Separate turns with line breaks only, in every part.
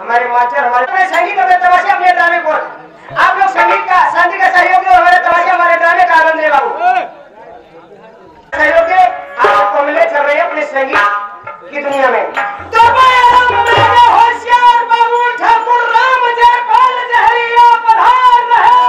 हमारे मास्टर हमारे संगीत और तमाशे अपने ड्रामे को आप लोग संगीत का शांति का सहयोग और हमारे तमाशे हमारे ड्रामे का आनंद ले बाबू सहयोग के आपको मिले चल रहे अपने संगीत की दुनिया में तो होशियार बाबू ठाकुर राम जयपाल जहरिया पधार रहे।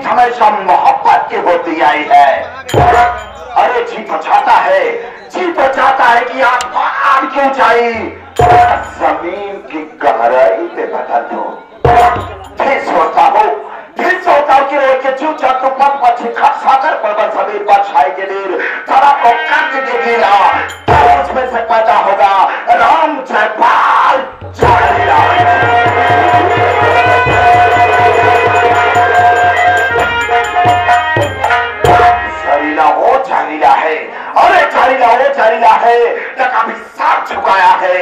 हमेशा मोहब्बत की होती आई है। अरे जी तो चाहता है, जी तो चाहता है कि आसमान की ऊंचाई जमीन की गहराई में बदल दो। फिर सोचता हूँ कि रोज के चूचा तो पद पक्षी सागर पर्वत सभी पर छाई के नीर तरह को कर देगी ना, तब उसमें से पैदा होगा राम जयपाल जहरीला। जहरीला है न कभी साथ झुकाया है,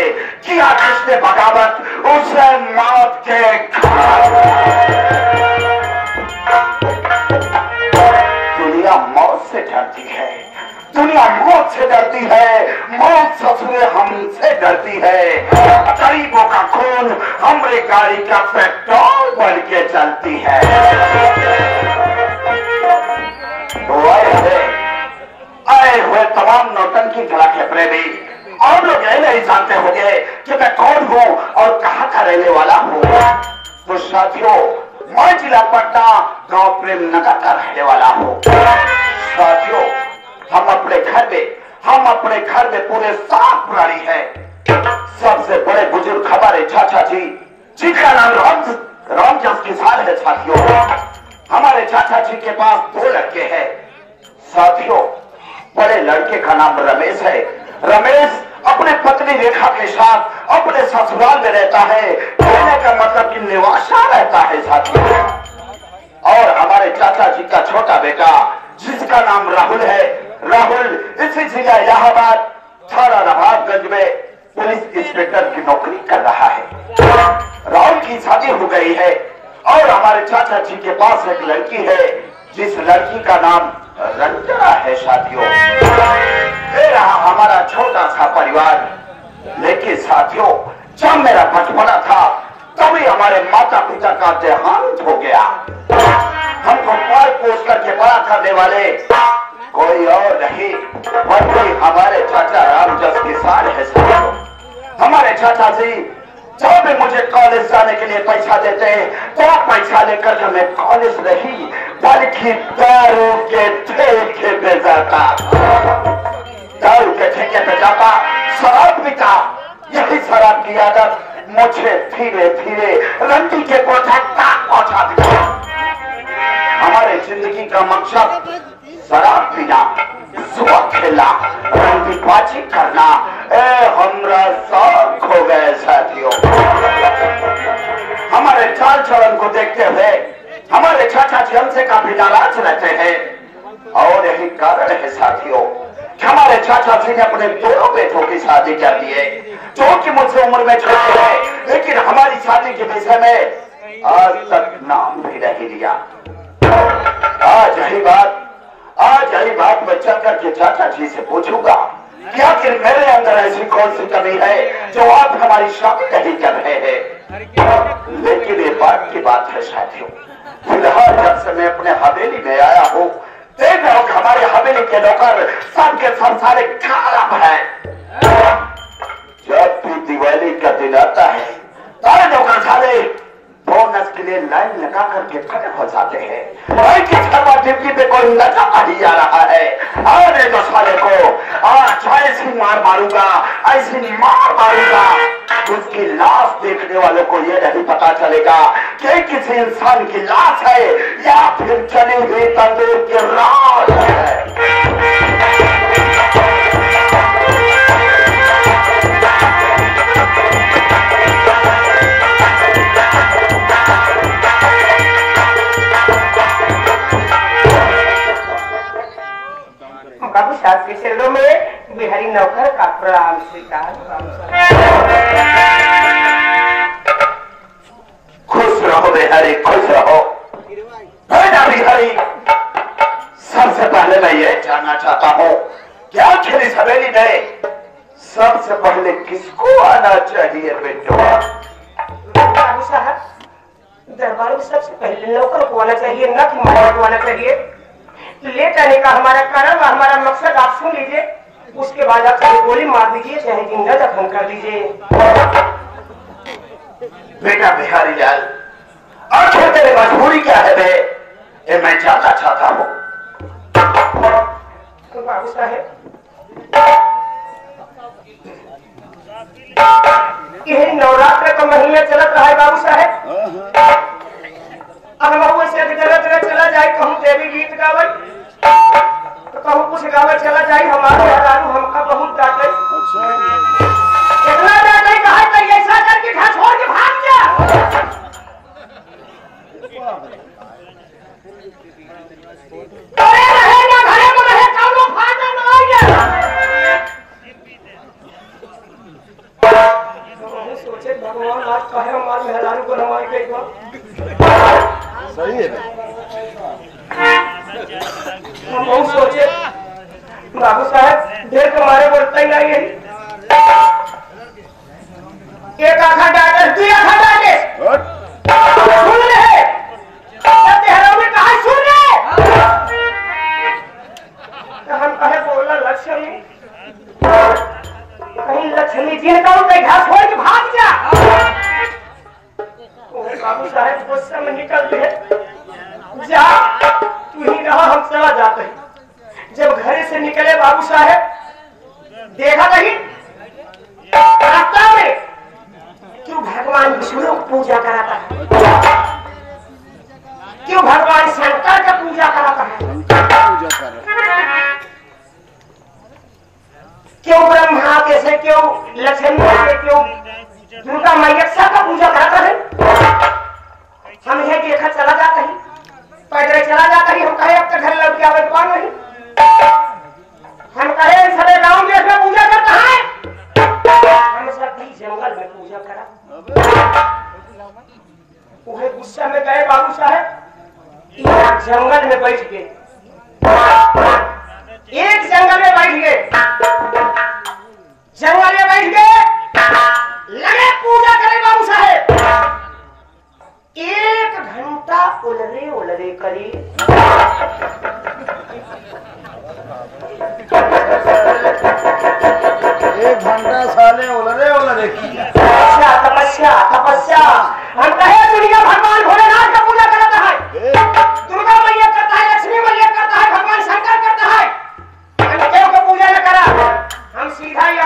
किया जिसने बगावत उसे मौत के घाट। दुनिया मौत से डरती है, दुनिया मौत से डरती है, मौत ससुरे हमसे डरती है। गरीबों का खून हमारी गाड़ी का पेट्रोल बन के चलती है। आए हुए तमाम नौटंकी के प्रेमी और लोग ये नहीं जानते होंगे कि मैं कौन हूँ और कहाँ का रहने वाला हूँ। तो साथियों, मैं जिला पटना गांव प्रेम नगर का रहने वाला हूँ। साथियों, हम अपने घर में पूरे 7 प्राणी है। सबसे बड़े बुजुर्ग हमारे चाचा जी, जिनका नाम रामजस किसान है। साथियों, हमारे चाचा जी के पास 2 लड़के हैं। साथियों, बड़े लड़के का नाम रमेश है। रमेश अपने पत्नी रेखा के साथ अपने ससुराल में रहता है, कहने का मतलब कि निवासा रहता है। साथियों, और हमारे चाचा जी का छोटा बेटा जिसका नाम राहुल है, राहुल इसी जिला इलाहाबाद थाना नवाबगंज में पुलिस इंस्पेक्टर की नौकरी कर रहा है। राहुल की शादी हो गई है और हमारे चाचा जी के पास एक लड़की है, जिस लड़की का नाम रंजना है। साथियों, ये रहा हमारा छोटा सा परिवार। लेकिन साथियों, जब मेरा बचपना था तभी हमारे माता पिता का देहांत हो गया। हमको पाल पोस करके बड़ा करने वाले कोई और नहीं बल्कि हमारे चाचा रामजस किसान है। साथियों, हमारे चाचा जी जब भी मुझे कॉलेज जाने के लिए पैसा देते हैं तो पैसा लेकर के मैं कॉलेज नहीं बल्कि दारू के ठेके पे जाता। दारू के ठेके पे जाता, शराब पीता। यही शराब की आदत मुझे धीरे धीरे रंडी के कोठा तक पहुंचा दिया। हमारे जिंदगी का मकसद शराब पीना, जुआ खेलना, रंडीबाजी करना, हमरा सब खो गए साथियों। हमारे चाल चलन को देखते हुए हमारे चाचा जी हमसे काफी नाराज रहते हैं और यही कारण है साथियों कि हमारे चाचा जी ने अपने दोनों बेटों की शादी कर दी है, जो कि मुझसे उम्र में छोटे हैं, लेकिन हमारी शादी के विषय में आज तक नाम भी नहीं लिया। आज यही बात मैं चल करके चाचा जी से पूछूंगा कि आखिर मेरे अंदर ऐसी कौन सी कमी है जो आप हमारी शादी नहीं कर रहे हैं। लेकिन ये बात की बात है साथियों, फिलहाल जब से मैं अपने हवेली में आया हूँ, देख रहा हूँ हमारे हवेली के नौकर सबके सब सारे खराब है। जब भी दिवाली का दिन आता है, सारे नौकर सारे बोनस के लिए लाइन लगा करके खड़े हो जाते हैं। ड्यूटी पे कोई नशा नहीं आ रहा है। अरे तो साले को आज ऐसी मार मारूंगा, ऐसी मार मारूंगा, उसकी लाश देखने वालों को ये नहीं पता चलेगा कि किसी इंसान की लाश है या फिर चली हुई तंदूर की राख है।
बाबू साहब के चरणों में बिहारी नौकर का प्रणाम स्वीकार।
खुश रहो बिहारी, खुश रहो। बिहारी, सबसे पहले मैं ये जानना चाहता हूँ कि आखिर इस हवेली में सबसे पहले किसको आना चाहिए बेटो?
बाबू साहब, दरबार में सबसे पहले नौकर को आना चाहिए, न कि मालिक को आना चाहिए। लेट आने का हमारा कारण व हमारा मकसद आप सुन लीजिए, उसके बाद आप चाहे गोली मार दीजिए चाहे जिंदा दफन कर दीजिए।
बेटा बिहारी लाल, आखिर तेरी मजबूरी क्या है बे? ये मैं जानना चाहता हूँ।
तो बाबू साहब, यही नवरात्र का महीना चलत रहा है बाबू साहब। अब हम ऐसे जगह जगह चला जाए, कहूँ देवी गीत गावे तो कहूँ कुछ गावे चला जाए, हमारे हजारों हमका बहुत डांटे। इतना डांटे कहा तो ऐसा करके घर छोड़ के भाग जा। अरे रहे ना घरे में रहे, कौनो फायदा ना आएगा। सोचे भगवान आज कहे हमारे मेहरारू को नवाई गई बा।
सही है।
हम बहुत सोचे बाबू साहब, देर के मारे बोलता ही नहीं है। एक आखा डाटे, दो आखा डाटे, सुन रहे सत्यहरा में कहा सुन रहे। तो हम कहे बोला लक्ष्मी, कहीं लक्ष्मी जी ने कहा घर छोड़ के भाग जा। बाबू साहब गुस्से में निकल गए, जा तू ही रहा, हम चला जाते हैं। जब घर से निकले बाबू साहब, देखा नहीं रास्ता में क्यों भगवान विष्णु की पूजा कराता है, क्यों भगवान शंकर का पूजा कराता है, क्यों ब्रह्मा के से, क्यों लक्ष्मी के, क्यों दुर्गा मैया सबका पूजा कराता है। हम यह देखा चला जाता है, पैदल चला जाता है। हम कहे अब तक घर लौट के आवे कौन नहीं। हम कहे सारे गांव में इसमें पूजा करता है, हम सब भी जंगल में पूजा करा। वह गुस्सा में गए बाबू साहब, जंगल में बैठ गए, एक जंगल में बैठ गए, जंगल में बैठ गए, लगे पूजा करे बाबू साहब। 1 घंटा उलरे उलरे करी,
1 घंटा साले उलरे उलरे किया।
तपस्या तपस्या। हम कहे दुनिया भगवान भोलेनाथ का पूजा करता है, दुर्गा मैया करता है, लक्ष्मी मैया करता है, भगवान शंकर करता है। हम क्यों का पूजा न करा? हम सीधा ही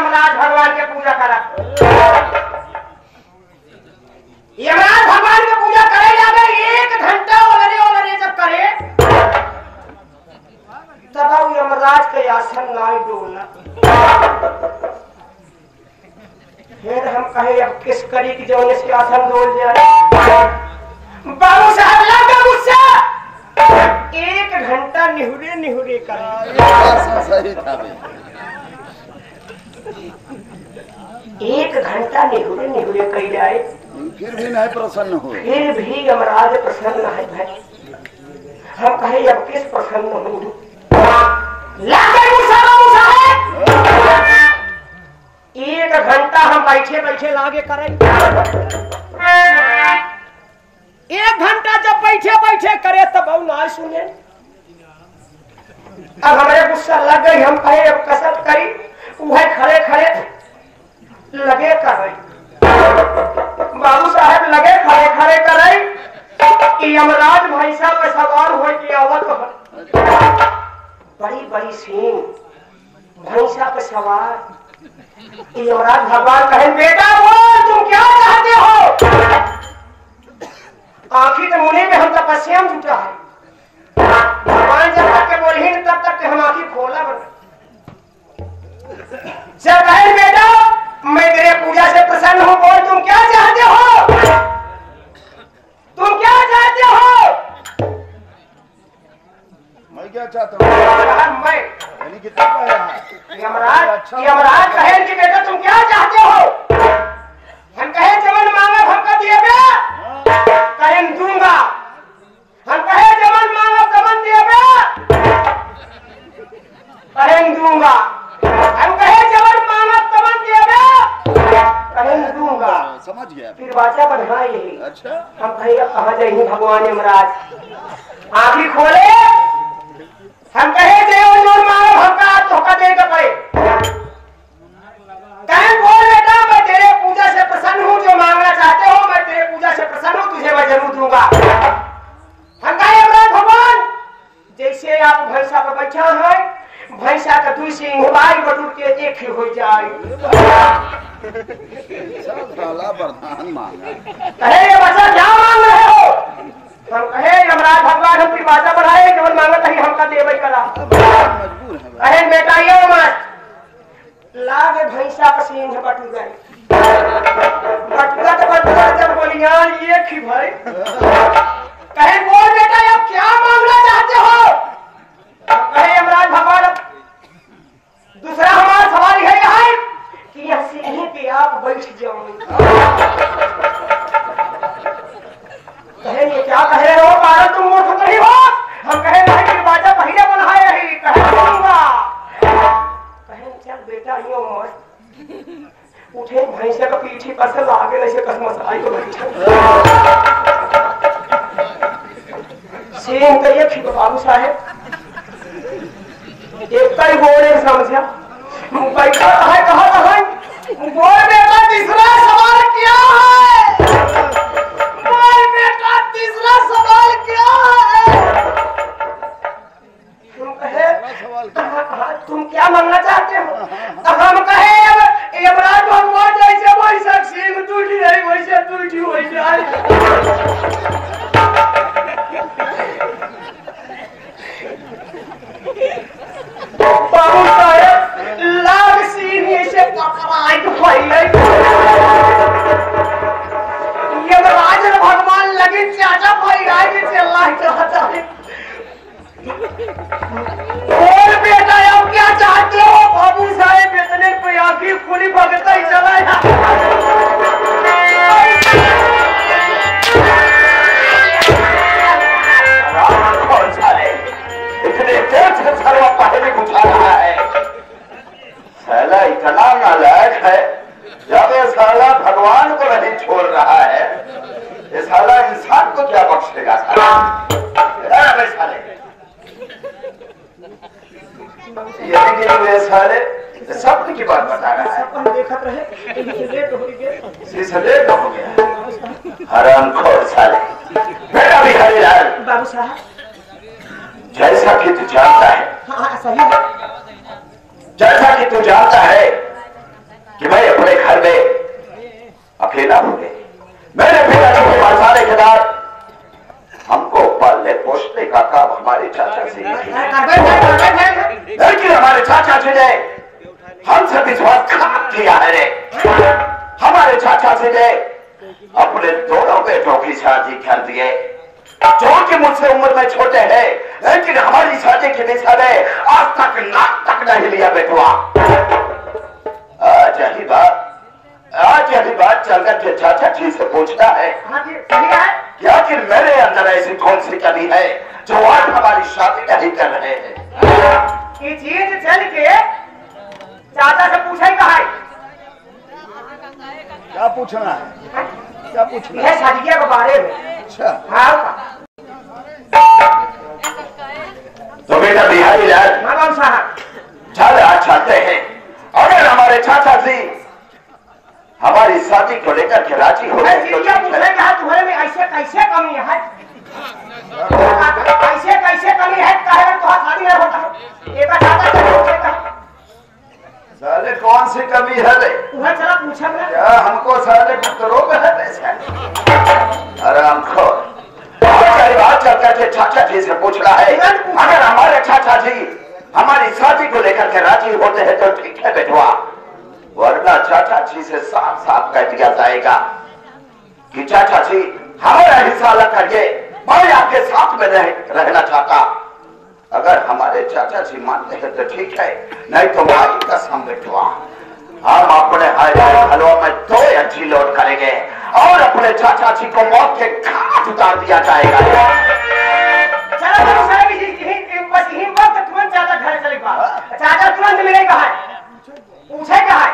पूजा करा। यमराज भगवान की पूजा करे जावे 1 घंटा ओलरे जब करे तब यमराज के आसन नाई डोलना। फिर हम कहे अब किस करी की जो इसके आसन डोल जाए। बाबू साहब लगा गुस्सा 1 घंटा निहुरे करे।
सही था
1 घंटा निहुरे कही जाए
फिर भी नहीं प्रसन्न हो।
फिर भी यमराज प्रसन्न है भाई। हम कहे अब किस प्रसन्न हो। लाके गुस्सा है 1 घंटा हम बैठे लागे करे। 1 घंटा जब बैठे करे तब ना सुने। अब हमारे गुस्सा लग गई। हम कहे अब कसरत करी वह खड़े लगे कर रही। बाबू साहब लगे खड़े कर रही कि यमराज भैंसा पे सवार हो के आवत बड़ी सींग भैंसा पे सवार। यमराज भगवान कहे बेटा बोल तुम क्या चाहते हो। आखिर तो मुनि में हम तपस्या में जुटा है। भगवान जब तक के बोली तब तक हम आखिर खोला बना। जब कहे बेटा मैं तेरे पूजा से प्रसन्न हूँ बोल तुम क्या चाहते हो। तुम क्या चाहते हो।
मैं क्या चाहता हूँ
मैं
कितना
यमराज कहे कि बेटा तुम क्या चाहते हो। हम कहे जमन मांगा हमका दिएगा कहें दूंगा। हम कहे जमन मांगा तमन दिएगा कहें दूंगा। हम कहे जमन मांगा तमन दिएगा कहें दूंगा।
समझ गया
फिर बाचा बढ़ा यही।
अच्छा
हम कहे कहाँ जाएंगे भगवान यमराज आंखें खोले। हम कहे देव जोर मांगो हमका धोखा देगा पड़े। कहें बोल बेटा मैं तेरे पूजा से प्रसन्न हूँ जो मांगना चाहते हो मैं तेरे पूजा से प्रसन्न हूँ तुझे मैं जरूर दूंगा। हम कहे यमराज भगवान जैसे आप भैंसा पर बैठा है भैंसा का 2 सिंह बाई बटूर के एक ही हो जाए।
प्रधान मांगा
कहे ये बच्चा क्या मांग रहे हो। हम कहे यमराज भगवान हम की बाजा बढ़ाए केवल मांगत ही हमका देवे कला। कहे बेटा ये मत लाग भैंसा का सिंह बटू गए। बटूरा जब बोलियान ये खी भाई। कहे बोल बेटा अब क्या मांगना चाहते हो। कहे यमराज भगवान दूसरा हमारा सवाल है कि यह सिंह पे आप बैठ जाओ। कहे ये क्या कह रहे हो बारह तुम मूर्ख नहीं हो। हम कहे नहीं कि बाजा पहले बनाए ही कहे दूंगा। कहे चल बेटा यो मत उठे भैंसे का पीछे पर से लागे ऐसे कसम आई तो बैठा सिंह तो ये थी बाबू साहेब एक कई बोले समझा बैठा है कहा बोल बेटा तीसरा सवाल क्या है। बोल बेटा तीसरा सवाल क्या है। तुम कहे तुम क्या मांगना चाहते हो। हम कहे यमराज भगवान जैसे वैसा सिंह टूटी रही वैसे टूटी हो जाए। बाबू साहेब लाग सिंह ऐसे पकड़ाई तो यमराज भगवान लगे चाचा भाई आए के चला चाहता है। बोल बेटा अब क्या चाहते हो। बाबू साहेब इतने पे आखिर खुली भगता ही चला
इतने देर से सर्व पहले उठा रहा है। साला इतना नालायक है जब ये साला भगवान को नहीं छोड़ रहा है ये साला इंसान को क्या बख्शेगा। साले ये साले सपने की बात बता रहा है।
देखत रहे लेट हो
गया हरामखोर साले। मेरा भी हरिलाल
बाबू साहब
जैसा कि तू जानता है
हाँ सही है।
जैसा कि तू जानता है कि मैं अपने हमसे विश्वासघात किया है रे। हमारे चाचा जी ने अपने दोनों बेटों की शादी कर दिए, जो कि मुझसे उम्र में छोटे हैं, लेकिन हमारी शादी के विषय में आज तक नाक तक नहीं लिया बेटुआ। आज यही बात चलकर के चाचा जी से पूछना है क्या कि मेरे अंदर ऐसी कौन सी कमी है जो आज हमारी शादी नहीं कर रहे हैं।
ये चीज चल के चाचा से पूछा ही कहा है।
क्या पूछना है? क्या पूछना
है? शादी के बारे में।
अच्छा
हाँ
तो बेटा बिहारी लाल
मालूम साहब
चल आज चलते हैं। अगर हमारे चाचा जी हमारी शादी को लेकर के राजी हो गए तो
तुम्हारे में ऐसे कैसे कमी है? ऐसे कैसे कमी है? तो शादी नहीं होता।
साले कौन सी कमी है रे?
तुम्हें चला पूछा
क्या हमको साले रोग है वैसे?
आराम खोर बात चल करके चाचा जी से पूछ रहा है। अगर हमारे चाचा जी हमारी शादी को लेकर के राजी होते हैं तो ठीक है बेटुआ, वरना चाचा जी से साफ साफ कह दिया जाएगा कि चाचा जी हमारा हिस्सा अलग करिए, मैं आपके साथ में रहना चाहता। अगर हमारे चाचा जी मानते हैं तो ठीक है, नहीं तो माई कसम बेटुआ हम अपने हलवा में 2 अच्छी लोड करेंगे और अपने चाचा जी को मौत के घाट उतार दिया जाएगा।
तुरंत चाचा घर चलेगा। चाचा तुरंत मिलेगा है, पूछे कहा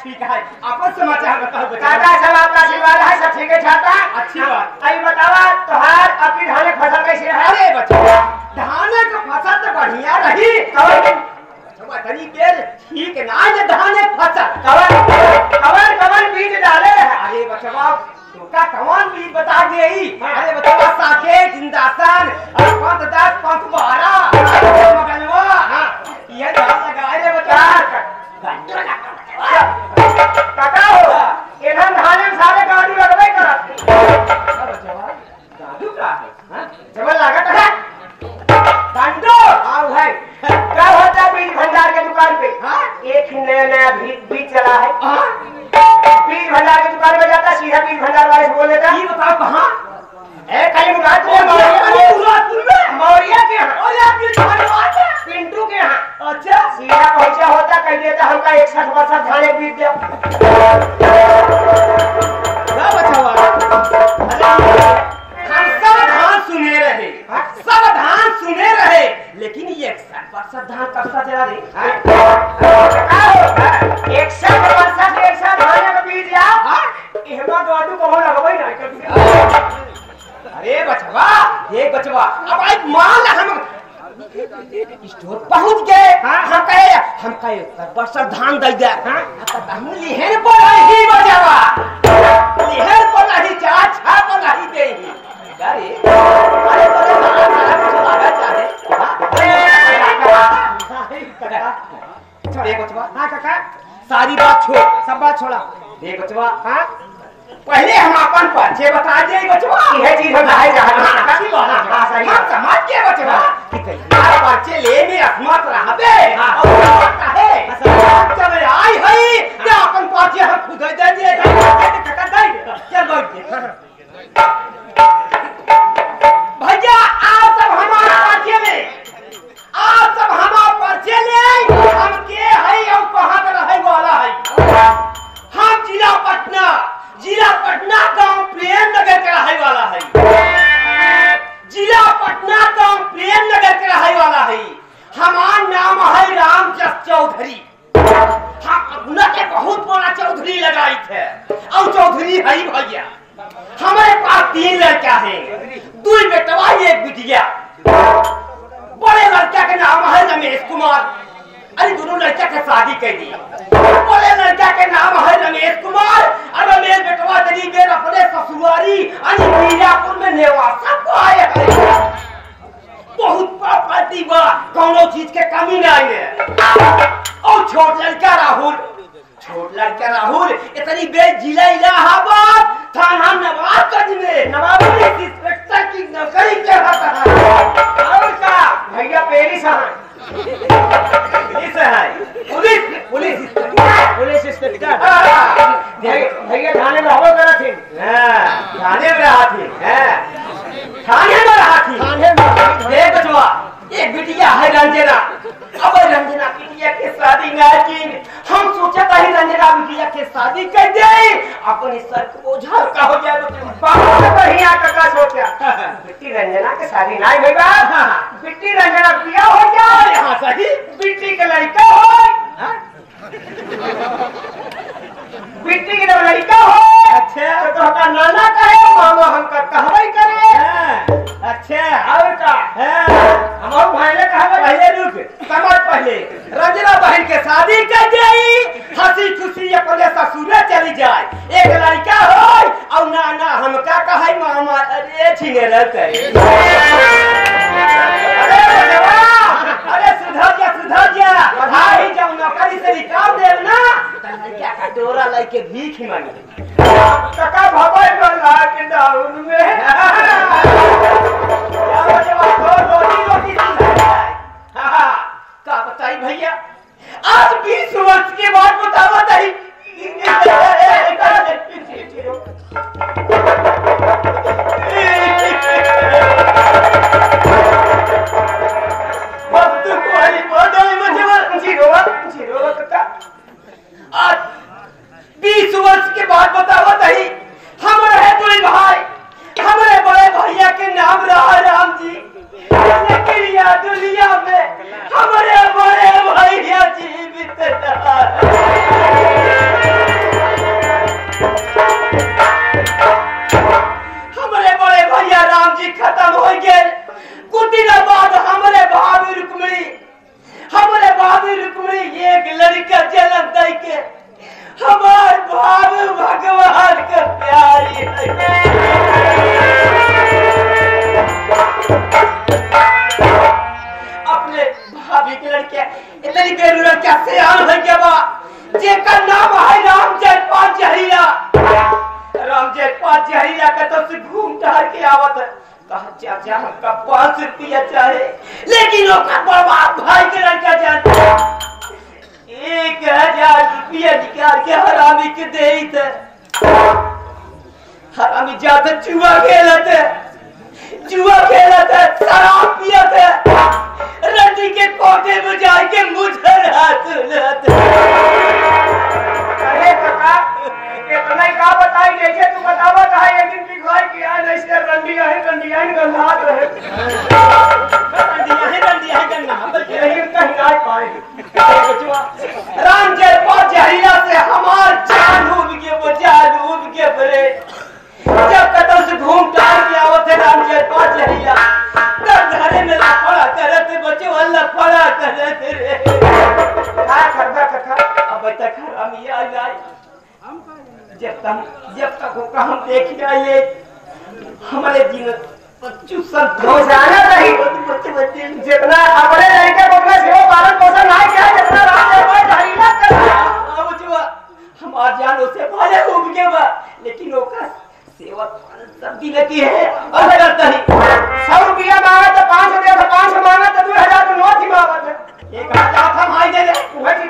ठीक है। अपन समाचार बताओ बच्चा।
काका सब आपका आशीर्वाद है, सब ठीक है छाता।
अच्छी बात।
अभी बतावा तोहार अपनी धान की फसल कैसे है?
अरे बच्चा धान का फसल तो बढ़िया रही। तनी देर ठीक ना ये धान फसल।
कवन कवन बीज डाले है?
अरे बच्चा का कौन बीज बता दे। अरे बच्चा साकेत इंदासन 5-10 5-12 मगनवा ये धान लगा रे बच्चा।
काका हो एनन धाने में सारे गाड़ू लगबे करत।
गाड़ू का है
जब लागत है
डंडो
आओ है। क्या होता है बीज भंडार के दुकान पे? एक ही नया नया बीज चला है। बीज भंडार की दुकान में जाता सीधा बीज भंडार वाले से बोल देता
ये बताओ कहाँ
खाली मुराद मौर्या के यहाँ पिंटू के यहाँ।
अच्छा
सीधा पहुंचा होता कह देता हमका 61 धाने बीज दो।
सब धान सुने रहे लेकिन ये 61 धान कब सा चला रही
61 धाने का बीज इहमा गाड़ू कहो लगबे ना।
अरे बचवा देख बचवा अब एक माल हम स्टोर पहुंच गए। हम कहे बरसर धान दे दे। हम लिहर पर ही बजावा लिहर पर ही चार छा पर ही दे अरे अरे लगा चाहे छोड़े बचवा। हाँ काका सारी बात छोड़ सब बात छोड़ा। देख बचवा हाँ पहले हम अपन परिचय बता दे बचवा।
यह चीज हम है
हम समझ के बचवा परिचय लेने असमर्थ रहबे जब आई है क्या अपन परिचय हम खुद दे दिए चल भैया आप सब हमारा परिचय ले आप सब हमारा परिचय ले हम के है और कहां पे रहे वाला है। हम जिला पटना गांव प्रेम नगर के रहे वाला है। जिला पटना गांव प्रेम नगर के रहे वाला है। हमारा नाम है रामजस चौधरी। हम अपना के बहुत बड़ा चौधरी लगाई थे और चौधरी है भैया। हमारे पास 3 लड़का है 2 बेटवा 1 बिटिया। बड़े लड़का के नाम है रमेश कुमार। अरे दोनों लड़का के शादी कर दी। बड़े लड़का के नाम है रमेश कुमार और रमेश बेटवा तेरी बेर अपने ससुरारी अरे मीरापुर में नेवासा को आए हैं। बहुत प्रॉपर्टी बा कोनो चीज के कमी नहीं है। और छोट लड़का राहुल इतनी बेर जिला इलाहाबाद थाना नवाबगंज में नवाबगंज इंस्पेक्टर की नौकरी कर रहा है। और का
भैया पेरिस
पुलिस इंस्पेक्टर
भैया थाने में हो गया थे।
थाने में रहा थी देख बचवा एक बिटिया है रंजना। अब रंजना बिटिया के शादी ना की हम सोचा था ही रंजना बिटिया के शादी कर दे अपने सर को बोझा का हो जाए।
बहुत बढ़िया काका सोचा बिट्टी रंजना के शादी ना भई बा बिट्टी रंजना बिया हो जाए।
हां सही
बिट्टी के लड़का हो बिट्टी के लड़का हो।
अच्छा
तो का नाना कहे मामा हमका कहबे करे।
अच्छा
और का हम भाई ने कहबे
पहले रुक समझ पहले रंजना बहन के शादी कर गई हंसी खुशी अपने ससुरे चली जाए। एक लड़का हो और नाना हमका कहे मामा अरे छिनेर करे। अरे सुधर जा भाई जब नौकरी से निकाल दे ना लड़का का डोरा लेके भीख मांगे
काका भगवान वाला के दाउन में
का बताई भैया आज 20 वर्ष के बाद बताई आज 20 वर्ष के बाद बतावा तही हम रहे 2 भाई हमारे बड़े भैया के नाम रहा राम जी लेकिन यह दुनिया में हमारे बड़े भैया जीवित जहरीला कतो से घूम टहर के आवत है। कहा चाचा हमका 5 रुपया चाहे, लेकिन ओका बर्बाद भाई के लड़का जान 1000 रुपया निकाल के हरामी के देई थे। हरामी जाते जुआ खेलते, शराब पियते, रंडी के कोटे में जाके मुझे हाथ लेते।
अरे काका इतना ही का बताई जैसे तू बतावा था एक दिन पिघाई किया ऐसे रंडिया है गंधात रहे।
रंडिया है गंगा हम
यही कहीं ना पाए।
राम जयपाल जहरीला से हमार जान डूब के वो जान डूब के बरे जब कदम से घूम टहल के आवत है राम जयपाल जहरीला तब घरे में लफड़ा करते बच्चे वाला लफड़ा करते रे
क्या करता कथा
अब तक हरामी आ जाए जब तक होगा हम देख जाइए हमारे जीवन
रोजाना नहीं जितना अपने लड़के को अपना सेवा पालन पोषण नहीं किया जितना राम जयपाल जहरीला कर
हमार जान उसे भले डूब के बा लेकिन ओका सेवा सब दिन की है और करता ही
100 रुपया मांगा तो 500 दे तो 500 मांगा तो 2000 तो नौ थी मांगा
1000 हम आई दे
वही